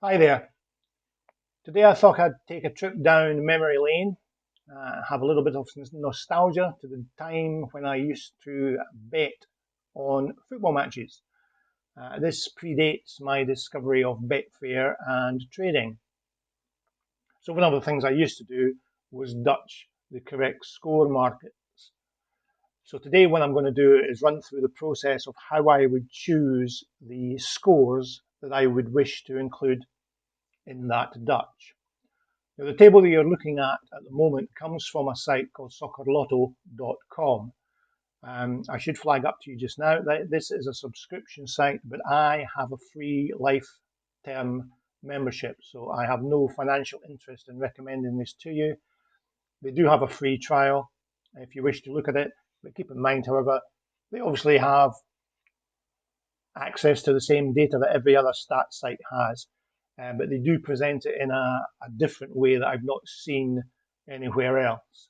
Hi there. Today I thought I'd take a trip down memory lane, have a little bit of nostalgia to the time when I used to bet on football matches. This predates my discovery of Betfair and trading. So one of the things I used to do was Dutch the correct score markets. So today what I'm going to do is run through the process of how I would choose the scores that I would wish to include in that Dutch. Now, the table that you're looking at the moment comes from a site called soccerlotto.com. I should flag up to you just now that this is a subscription site, but I have a free lifetime membership, so I have no financial interest in recommending this to you. They do have a free trial if you wish to look at it, but keep in mind, however, they obviously have access to the same data that every other stat site has. But they do present it in a different way that I've not seen anywhere else.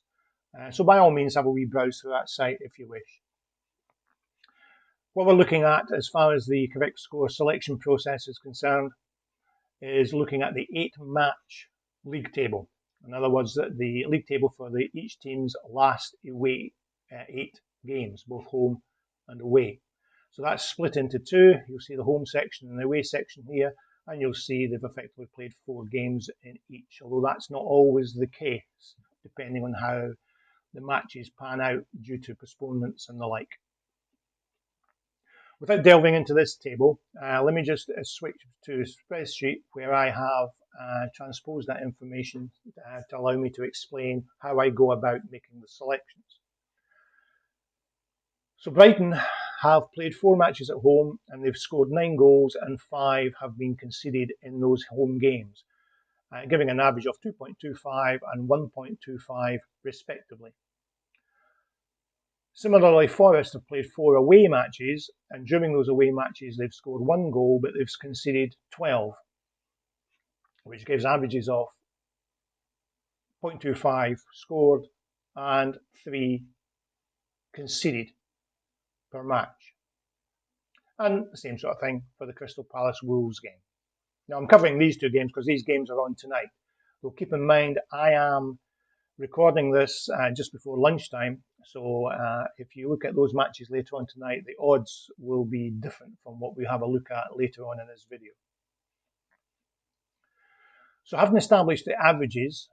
So by all means, have a wee browse through that site if you wish. What we're looking at as far as the correct score selection process is concerned is looking at the 8-match league table. In other words, the league table for each team's last away 8 games, both home and away. So that's split into two. You'll see the home section and the away section here, and you'll see they've effectively played 4 games in each, although that's not always the case, depending on how the matches pan out due to postponements and the like. Without delving into this table, let me just switch to a spreadsheet where I have transposed that information to allow me to explain how I go about making the selections. So Brighton have played 4 matches at home and they've scored 9 goals and 5 have been conceded in those home games, giving an average of 2.25 and 1.25 respectively. Similarly, Forest have played 4 away matches, and during those away matches they've scored 1 goal but they've conceded 12, which gives averages of 0.25 scored and 3 conceded per match. And the same sort of thing for the Crystal Palace Wolves game. Now I'm covering these 2 games because these games are on tonight. So keep in mind I am recording this just before lunchtime, so if you look at those matches later on tonight, the odds will be different from what we have a look at later on in this video. So having established the averages,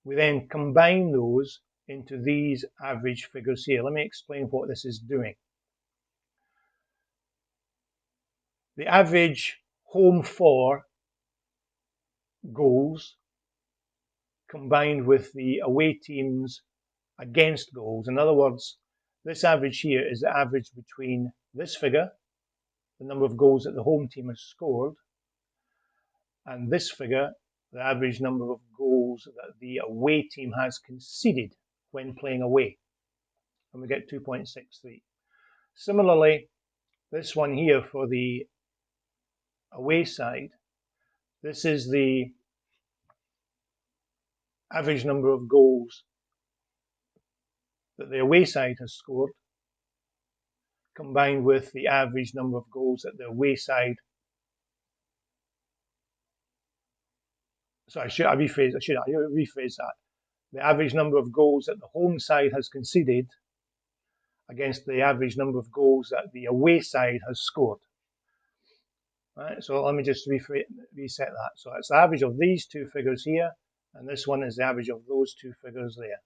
we then combine those into these average figures here. Let me explain what this is doing. The average home for goals combined with the away teams against goals. In other words, this average here is the average between this figure, the number of goals that the home team has scored, and this figure, the average number of goals that the away team has conceded when playing away. And we get 2.63. Similarly, this one here for the away side, this is the average number of goals that the away side has scored, combined with the average number of goals that the away side. Sorry, I rephrase that. The average number of goals that the home side has conceded against the average number of goals that the away side has scored. Right, so let me just reset that. So it's the average of these 2 figures here, and this one is the average of those 2 figures there.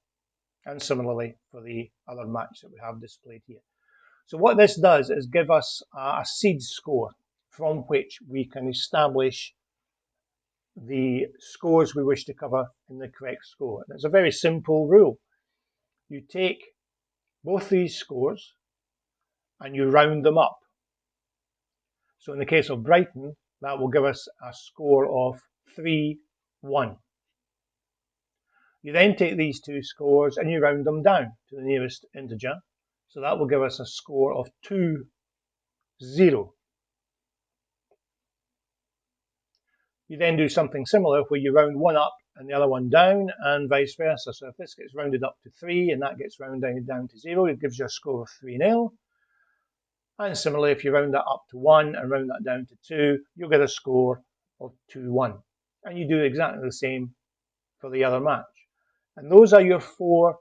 And similarly for the other match that we have displayed here. So what this does is give us a seed score from which we can establish the scores we wish to cover in the correct score. And it's a very simple rule. You take both these scores and you round them up. So in the case of Brighton, that will give us a score of 3-1. You then take these 2 scores and you round them down to the nearest integer. So that will give us a score of 2-0. You then do something similar where you round one up and the other one down and vice versa. So if this gets rounded up to 3 and that gets rounded down to 0, it gives you a score of 3-0. And similarly, if you round that up to 1 and round that down to 2, you'll get a score of 2-1. And you do exactly the same for the other match. And those are your 4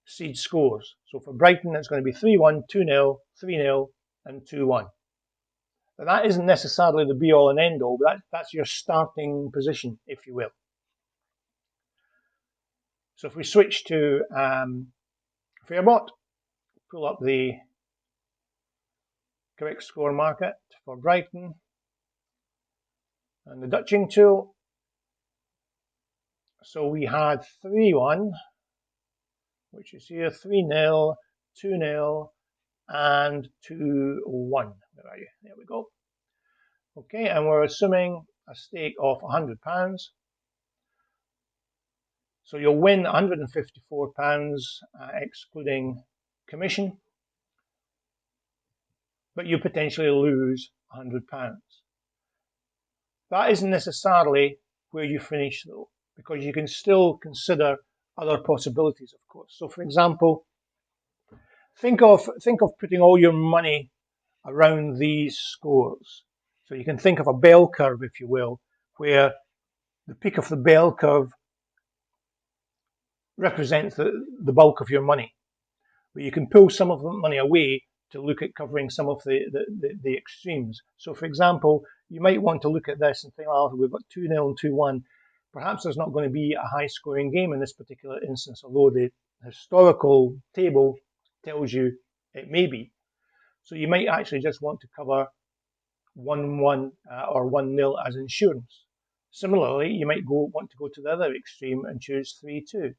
seed scores. So for Brighton, it's going to be 3-1, 2-0, 3-0, and 2-1. Now that isn't necessarily the be-all and end-all, but that's your starting position, if you will. So if we switch to Fairbot, pull up the correct score market for Brighton, and the Dutching tool. So we had 3-1, which is here, 3-0, 2-0, and 2-1. Where are you? There we go. Okay, and we're assuming a stake of £100. So you'll win £154, excluding commission, but you potentially lose £100. That isn't necessarily where you finish, though, because you can still consider other possibilities, of course. So, for example, think of putting all your money around these scores. So you can think of a bell curve, if you will, where the peak of the bell curve represents the bulk of your money. But you can pull some of the money away to look at covering some of the extremes. So, for example, you might want to look at this and think, oh, we've got 2-0 and 2-1. Perhaps there's not going to be a high-scoring game in this particular instance, although the historical table tells you it may be. So you might actually just want to cover 1-1 or 1-0 as insurance. Similarly, you might want to go to the other extreme and choose 3-2.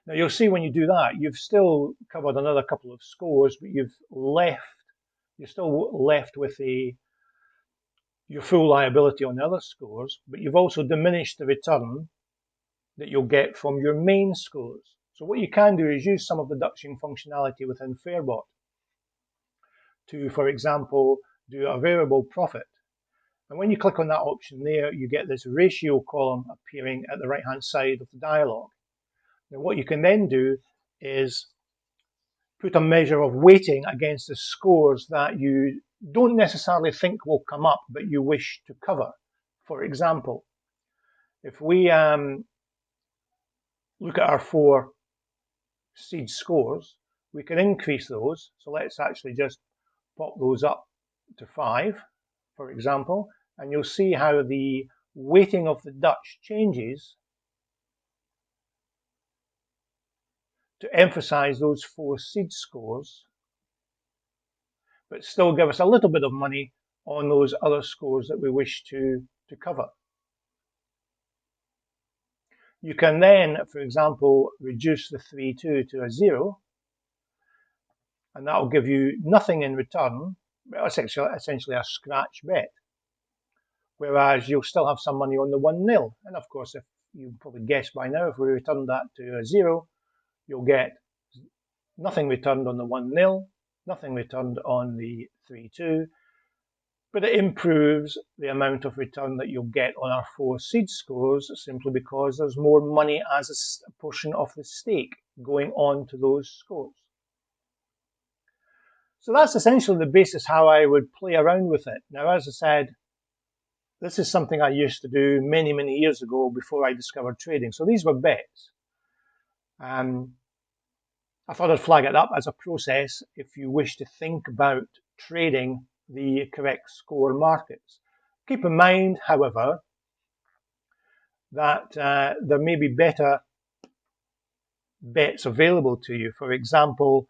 Now you'll see when you do that, you've still covered another couple of scores, but you're still left with your full liability on the other scores, but you've also diminished the return that you'll get from your main scores. So what you can do is use some of the Dutching functionality within Fairbot to, for example, do a variable profit. And when you click on that option there, you get this ratio column appearing at the right-hand side of the dialog. Now what you can then do is put a measure of weighting against the scores that you don't necessarily think will come up, but you wish to cover. For example, if we look at our 4 seed scores, we can increase those. So let's actually just pop those up to 5, for example, and you'll see how the weighting of the Dutch changes to emphasize those 4 seed scores, but still give us a little bit of money on those other scores that we wish to cover. You can then, for example, reduce the 3-2 to a 0, and that will give you nothing in return, essentially a scratch bet. Whereas you'll still have some money on the 1-0. And of course, if you probably guessed by now, if we return that to a 0, you'll get nothing returned on the 1-0, nothing returned on the 3-2, but it improves the amount of return that you'll get on our 4 seed scores simply because there's more money as a portion of the stake going on to those scores. So that's essentially the basis how I would play around with it. Now, as I said, this is something I used to do many, many years ago before I discovered trading. So these were bets. I thought I'd flag it up as a process if you wish to think about trading the correct score markets. Keep in mind, however, that there may be better bets available to you. For example,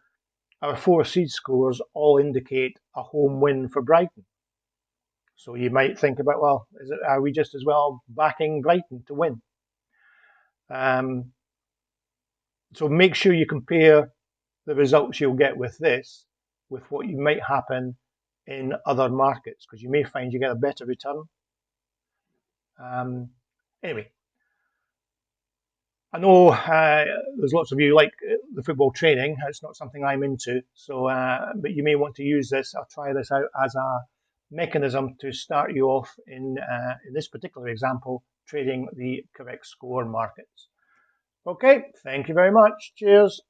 our 4 seed scores all indicate a home win for Brighton. So you might think about, well, are we just as well backing Brighton to win? So make sure you compare the results you'll get with this with what you might happen in other markets, because you may find you get a better return. Anyway, I know there's lots of you like the football trading. It's not something I'm into, so but you may want to use this or try this out as a mechanism to start you off in this particular example, trading the correct score markets. Okay, thank you very much. Cheers.